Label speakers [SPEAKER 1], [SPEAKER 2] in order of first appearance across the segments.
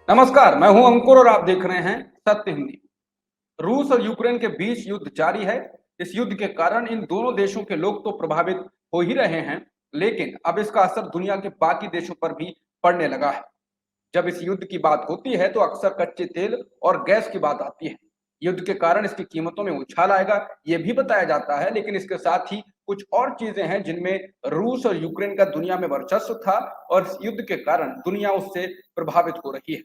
[SPEAKER 1] नमस्कार, मैं हूं अंकुर और आप देख रहे हैं सत्य हिंदी। रूस और यूक्रेन के बीच युद्ध जारी है। इस युद्ध के कारण इन दोनों देशों के लोग तो प्रभावित हो ही रहे हैं, लेकिन अब इसका असर दुनिया के बाकी देशों पर भी पड़ने लगा है। जब इस युद्ध की बात होती है तो अक्सर कच्चे तेल और गैस की बात आती है। युद्ध के कारण इसकी कीमतों में उछाल आएगा, ये भी बताया जाता है, लेकिन इसके साथ ही कुछ और चीजें हैं जिनमें रूस और यूक्रेन का दुनिया में वर्चस्व था और इस युद्ध के कारण दुनिया उससे प्रभावित हो रही है।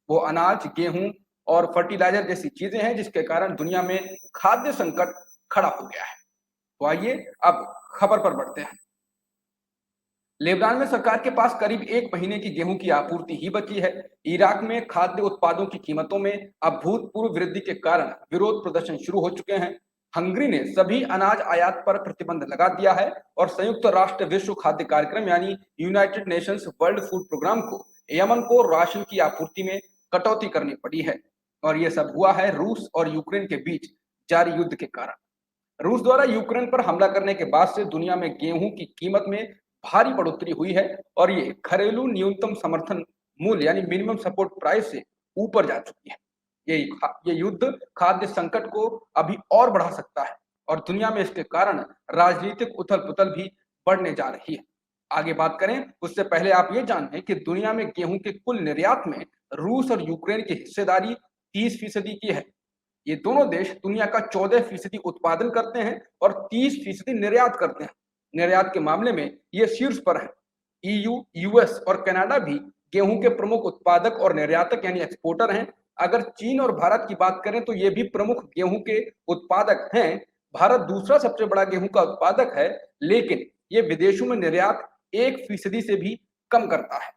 [SPEAKER 1] वो अनाज, गेहूं और फर्टिलाइजर जैसी चीजें हैं जिसके कारण दुनिया में खाद्य संकट खड़ा हो गया है। तो आइए अब खबर पर बढ़ते हैं। लेबनान में सरकार के पास करीब 1 महीने की गेहूं की आपूर्ति ही बची है। इराक में खाद्य उत्पादों की कीमतों में अभूतपूर्व वृद्धि के कारण विरोध प्रदर्शन शुरू हो चुके हैं। हंगरी ने सभी अनाज आयात पर प्रतिबंध लगा दिया है और संयुक्त राष्ट्र विश्व खाद्य कार्यक्रम यानी United Nations World Food Programme को यमन को राशन की आपूर्ति में कटौती करनी पड़ी है। और यह सब हुआ है रूस और यूक्रेन के बीच जारी युद्ध के कारण। रूस द्वारा यूक्रेन पर हमला करने के बाद से दुनिया में गेहूं की कीमत में भारी बढ़ोतरी हुई है और ये घरेलू न्यूनतम समर्थन मूल्य यानी मिनिमम सपोर्ट प्राइस से ऊपर जा चुकी है। ये युद्ध खाद्य संकट को अभी और बढ़ा सकता है और दुनिया में इसके कारण राजनीतिक उथल पुथल भी बढ़ने जा रही है। आगे बात करें उससे पहले आप ये जान लें कि दुनिया में गेहूं के कुल निर्यात में रूस और यूक्रेन की हिस्सेदारी 30% की है। ये दोनों देश दुनिया का 14% उत्पादन करते हैं और 30% निर्यात करते हैं। निर्यात के मामले में ये शीर्ष पर है। ईयू, यूएस और कनाडा भी गेहूं के प्रमुख उत्पादक और निर्यातक यानी एक्सपोर्टर हैं। अगर चीन और भारत की बात करें तो ये भी प्रमुख गेहूं के उत्पादक हैं। भारत दूसरा सबसे बड़ा गेहूं का उत्पादक है, लेकिन ये विदेशों में निर्यात 1% से भी कम करता है,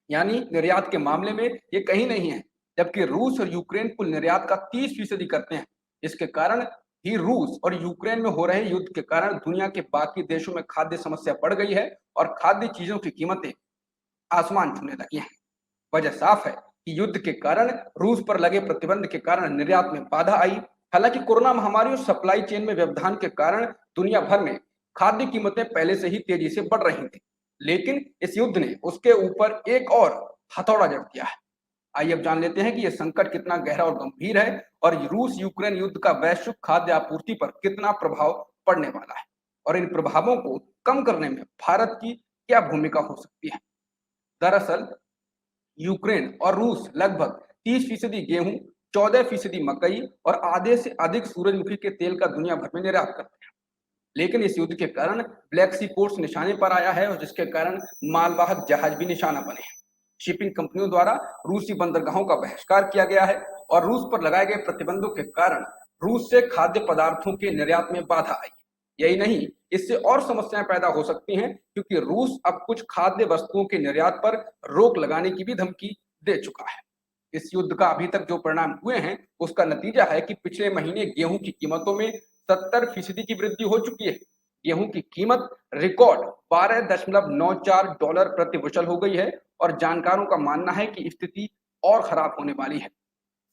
[SPEAKER 1] यानी निर्यात के मामले में ये कहीं नहीं है। जबकि रूस और यूक्रेन कुल निर्यात का 30% करते हैं। इसके कारण ही रूस और यूक्रेन में हो रहे युद्ध के कारण दुनिया के बाकी देशों में खाद्य समस्या बढ़ गई है और खाद्य चीजों की कीमतें आसमान छूने लगी हैं। वजह साफ है कि युद्ध के कारण रूस पर लगे प्रतिबंध के कारण निर्यात में बाधा आई। हालांकि कोरोना महामारी और सप्लाई चेन में व्यवधान के कारण दुनिया भर में खाद्य कीमतें पहले से ही तेजी से बढ़ रही थी, लेकिन इस युद्ध ने उसके ऊपर एक और हथौड़ा जड़ दिया है। आइए अब जान लेते हैं कि यह संकट कितना गहरा और गंभीर है और रूस यूक्रेन युद्ध का वैश्विक खाद्य आपूर्ति पर कितना प्रभाव पड़ने वाला है और इन प्रभावों को कम करने में भारत की क्या भूमिका हो सकती है। दरअसल यूक्रेन और रूस लगभग 30% गेहूं, 14% मकई और आधे से अधिक सूरजमुखी के तेल का दुनिया भर में निर्यात करते हैं। लेकिन इस युद्ध के कारण ब्लैक सी पोर्ट्स निशाने पर आया है और जिसके कारण मालवाहक जहाज भी निशाना बने हैं। शिपिंग कंपनियों द्वारा रूसी बंदरगाहों का बहिष्कार किया गया है और रूस पर लगाए गए प्रतिबंधों के कारण रूस से खाद्य पदार्थों के निर्यात में बाधा आई। यही नहीं, इससे और समस्याएं पैदा हो सकती हैं क्योंकि रूस अब कुछ खाद्य वस्तुओं के निर्यात पर रोक लगाने की भी धमकी दे चुका है। इस युद्ध का अभी तक जो परिणाम हुए हैं उसका नतीजा है कि पिछले महीने गेहूं की कीमतों में 70% की वृद्धि हो चुकी है। गेहूं की कीमत रिकॉर्ड $12.94 प्रति बुशल हो गई है और जानकारों का मानना है कि स्थिति और खराब होने वाली है।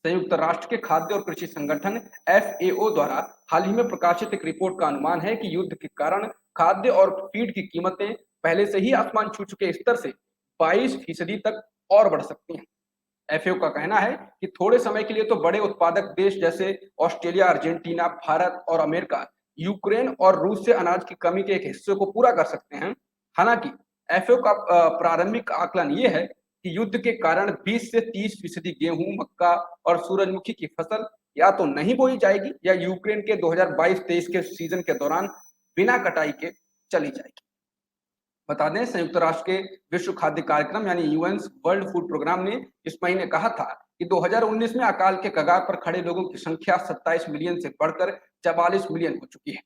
[SPEAKER 1] संयुक्त राष्ट्र के खाद्य और कृषि संगठन FAO द्वारा हाल ही में प्रकाशित एक रिपोर्ट का अनुमान है कि युद्ध के कारण खाद्य और फीड की कीमतें पहले से ही आसमान छू चुके स्तर से 22% तक और बढ़ सकती हैं। एफएओ का कहना है कि थोड़े समय के लिए तो बड़े उत्पादक देश जैसे ऑस्ट्रेलिया, अर्जेंटीना, भारत और अमेरिका यूक्रेन और रूस से अनाज की कमी के एक हिस्से को पूरा कर सकते हैं। हालांकि एफएओ का प्रारंभिक आकलन ये है कि युद्ध के कारण 20 से 30% गेहूं, मक्का और सूरजमुखी की फसल या तो नहीं बोई जाएगी या यूक्रेन के 2022-23 के सीजन के दौरान बिना कटाई के चली जाएगी। बता दें, संयुक्त राष्ट्र के विश्व खाद्य कार्यक्रम यानी यूएन वर्ल्ड फूड प्रोग्राम ने इस महीने कहा था कि 2019 में अकाल के कगार पर खड़े लोगों की संख्या 27 मिलियन से बढ़कर 44 मिलियन हो चुकी है।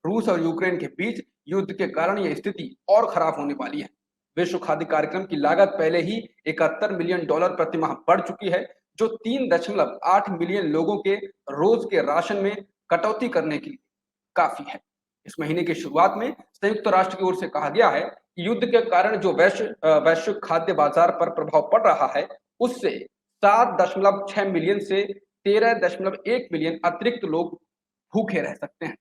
[SPEAKER 1] रूस और यूक्रेन के बीच युद्ध के कारण यह स्थिति और खराब होने वाली है। विश्व खाद्य कार्यक्रम की लागत पहले ही $71 मिलियन प्रति माह बढ़ चुकी है, जो 3.8 मिलियन लोगों के रोज के राशन में कटौती करने की काफी है। इस महीने की शुरुआत में संयुक्त राष्ट्र की ओर से कहा गया है कि युद्ध के कारण जो वैश्विक खाद्य बाजार पर प्रभाव पड़ रहा है उससे 7.6 मिलियन से 13.1 मिलियन अतिरिक्त लोग भूखे रह सकते हैं।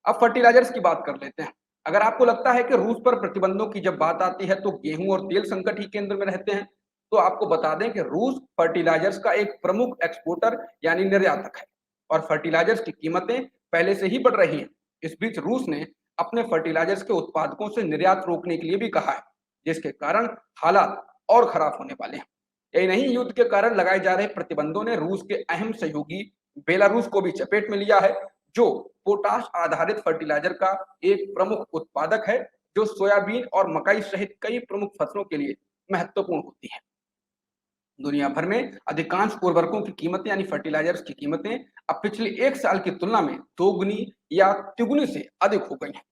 [SPEAKER 1] अब फर्टिलाइजर्स की बात कर लेते हैं। अगर आपको लगता है कि रूस पर प्रतिबंधों की जब बात आती है तो गेहूं और तेल संकट ही केंद्र में रहते हैं, तो आपको बता दें कि रूस फर्टिलाइजर्स का एक प्रमुख एक्सपोर्टर यानी निर्यातक है और फर्टिलाइजर्स की कीमतें पहले से ही बढ़ रही हैं। इस बीच रूस ने अपने फर्टिलाइजर्स के उत्पादकों से निर्यात रोकने के लिए भी कहा है, जिसके कारण हालात और खराब होने वाले हैं। यही नहीं, युद्ध के कारण लगाए जा रहे प्रतिबंधों ने रूस के अहम सहयोगी बेलारूस को भी चपेट में लिया है, जो पोटाश आधारित फर्टिलाइजर का एक प्रमुख उत्पादक है, जो सोयाबीन और मकई सहित कई प्रमुख फसलों के लिए महत्वपूर्ण होती है। दुनिया भर में अधिकांश उर्वरकों की कीमतें यानी फर्टिलाइजर्स की कीमतें अब पिछले एक साल की तुलना में दोगुनी या तिगुनी से अधिक हो गई हैं।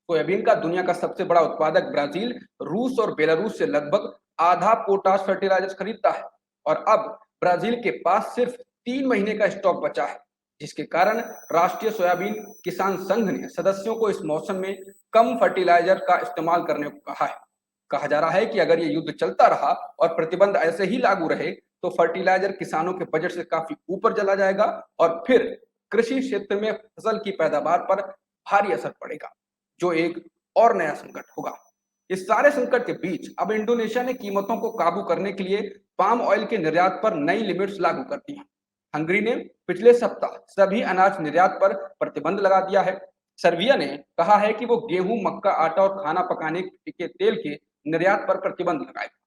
[SPEAKER 1] सोयाबीन का दुनिया का सबसे बड़ा उत्पादक ब्राजील रूस और बेलारूस से लगभग आधा पोटाश फर्टिलाइजर्स खरीदता है और अब ब्राजील के पास सिर्फ 3 महीने का स्टॉक बचा है, जिसके कारण राष्ट्रीय सोयाबीन किसान संघ ने सदस्यों को इस मौसम में कम फर्टिलाइजर का इस्तेमाल करने को कहा है। कहा जा रहा है कि अगर ये युद्ध चलता रहा और प्रतिबंध ऐसे ही लागू रहे तो फर्टिलाइजर किसानों के बजट से काफी ऊपर चला जाएगा और फिर कृषि क्षेत्र में फसल की पैदावार पर भारी असर पड़ेगा, जो एक और नया संकट होगा। इस सारे संकट के बीच अब इंडोनेशिया ने कीमतों को काबू करने के लिए पाम ऑयल के निर्यात पर नई लिमिट्स लागू कर दी हैं। हंगरी ने पिछले सप्ताह सभी अनाज निर्यात पर प्रतिबंध लगा दिया है। सर्बिया ने कहा है कि वो गेहूं, मक्का, आटा और खाना पकाने के तेल के निर्यात पर प्रतिबंध लगाएगा।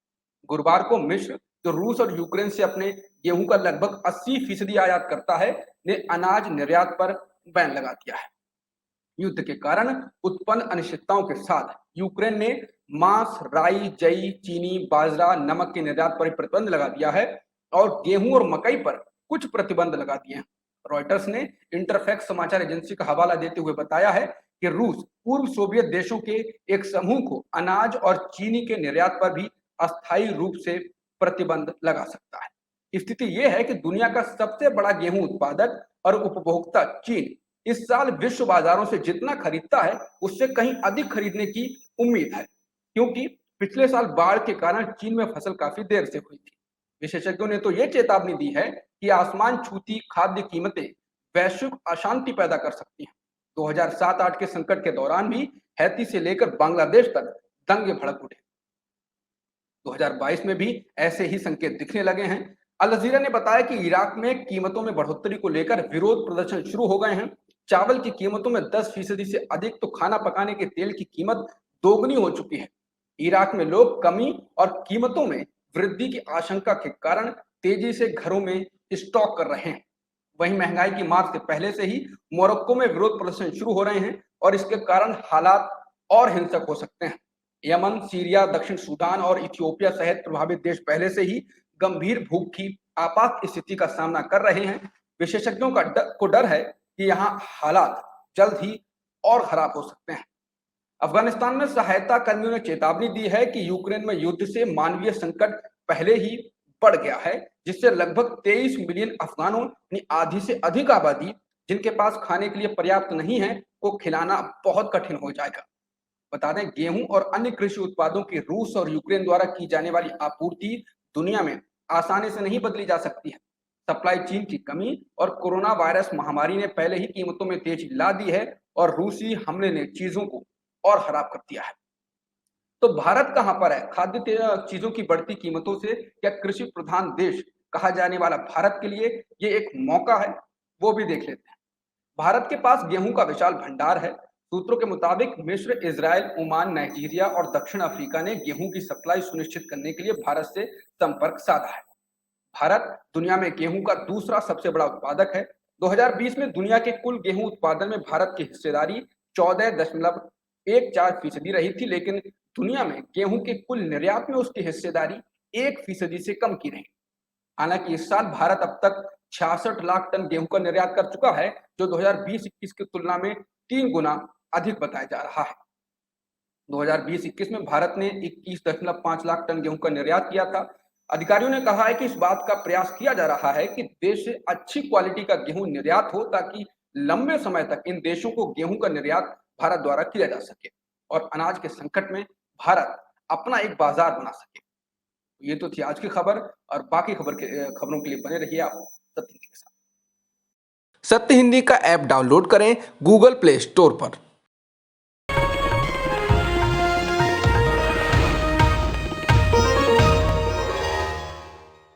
[SPEAKER 1] गुरुवार को मिस्र, जो रूस और यूक्रेन से अपने गेहूं का लगभग 80% आयात करता है, ने अनाज निर्यात पर बैन लगा दिया है। युद्ध के कारण उत्पन्न अनिश्चितताओं के साथ यूक्रेन ने मांस, राई, जई, चीनी, बाजरा, नमक के निर्यात पर प्रतिबंध लगा दिया है और गेहूं और मकई पर कुछ प्रतिबंध लगा दिए हैं। रॉयटर्स ने इंटरफैक्स समाचार एजेंसी का हवाला देते हुए बताया है कि रूस पूर्व सोवियत देशों के एक समूह को अनाज और चीनी के निर्यात पर भी अस्थायी रूप से प्रतिबंध लगा सकता है। स्थिति यह है कि दुनिया का सबसे बड़ा गेहूं उत्पादक और उपभोक्ता चीन इस साल विश्व बाजारों से जितना खरीदता है उससे कहीं अधिक खरीदने की उम्मीद है, क्योंकि पिछले साल बाढ़ के कारण चीन में फसल काफी देर से हुई थी। विशेषज्ञों ने तो यह चेतावनी दी है कि आसमान छूती खाद्य कीमतें वैश्विक अशांति पैदा कर सकती हैं। 2007-8 के संकट के दौरान भी हैती से लेकर बांग्लादेश तक दंगे भड़क उठे। 2022 में भी ऐसे ही संकेत दिखने लगे हैं। अल जजीरा ने बताया कि इराक में कीमतों में बढ़ोतरी को लेकर विरोध प्रदर्शन शुरू हो गए हैं। चावल की कीमतों में 10% से अधिक, तो खाना पकाने के तेल की कीमत दोगुनी हो चुकी है। इराक में लोग कमी और कीमतों में वृद्धि की आशंका के कारण तेजी से घरों में स्टॉक कर रहे हैं। वहीं महंगाई की मार से पहले से ही मोरक्को में विरोध प्रदर्शन शुरू हो रहे हैं और इसके कारण हालात और हिंसक हो सकते हैं। यमन, सीरिया, दक्षिण सूडान और इथियोपिया सहित प्रभावित देश पहले से ही गंभीर भूख की आपात स्थिति का सामना कर रहे हैं। विशेषज्ञों को डर है कि यहाँ हालात जल्द ही और खराब हो सकते हैं। अफगानिस्तान में सहायता कर्मियों ने चेतावनी दी है कि यूक्रेन में युद्ध से मानवीय संकट पहले ही बढ़ गया है, जिससे लगभग 23 मिलियन अफगानों यानी आधी से अधिक आबादी जिनके पास खाने के लिए पर्याप्त नहीं है, को खिलाना बहुत कठिन हो जाएगा। बता दें, गेहूं और अन्य कृषि उत्पादों की रूस और यूक्रेन द्वारा की जाने वाली आपूर्ति दुनिया में आसानी से नहीं बदली जा सकती है। सप्लाई चेन की कमी और कोरोना वायरस महामारी ने पहले ही कीमतों में तेजी ला दी है और रूसी हमले ने चीजों को और खराब कर दिया है। तो भारत कहां पर है? खाद्य चीजों की बढ़ती कीमतों से क्या कृषि प्रधान देश कहा जाने वाला भारत के लिए ये एक मौका है? वो भी देख लेते हैं। भारत के पास गेहूं का विशाल भंडार है। सूत्रों के मुताबिक मिस्र, इजराइल, ओमान, नाइजीरिया और दक्षिण अफ्रीका ने गेहूं की सप्लाई सुनिश्चित करने के लिए भारत से संपर्क साधा है। भारत दुनिया में गेहूं का दूसरा सबसे बड़ा उत्पादक है। 2020 में दुनिया के कुल गेहूं उत्पादन में भारत की हिस्सेदारी 14.14% रही थी, लेकिन दुनिया में गेहूं के कुल निर्यात में उसकी हिस्सेदारी 1% से कम की रही। हालांकि इस साल भारत अब तक 66 लाख टन गेहूं का निर्यात कर चुका है, जो 2020-21 की तुलना में 3 गुना अधिक बताया जा रहा है। 2020-21 में भारत ने 21.5 लाख टन गेहूं का निर्यात किया था। अधिकारियों ने कहा है कि इस बात का प्रयास किया जा रहा है कि देश से अच्छी क्वालिटी का गेहूं निर्यात हो, ताकि लंबे समय तक इन देशों को गेहूं का निर्यात भारत द्वारा किया जा सके और अनाज के संकट में भारत अपना एक बाजार बना सके। ये तो थी आज की खबर, और बाकी खबरों के लिए बने रहिए आप सत्य हिंदी के साथ।
[SPEAKER 2] सत्य हिंदी का ऐप डाउनलोड करें गूगल प्ले स्टोर पर।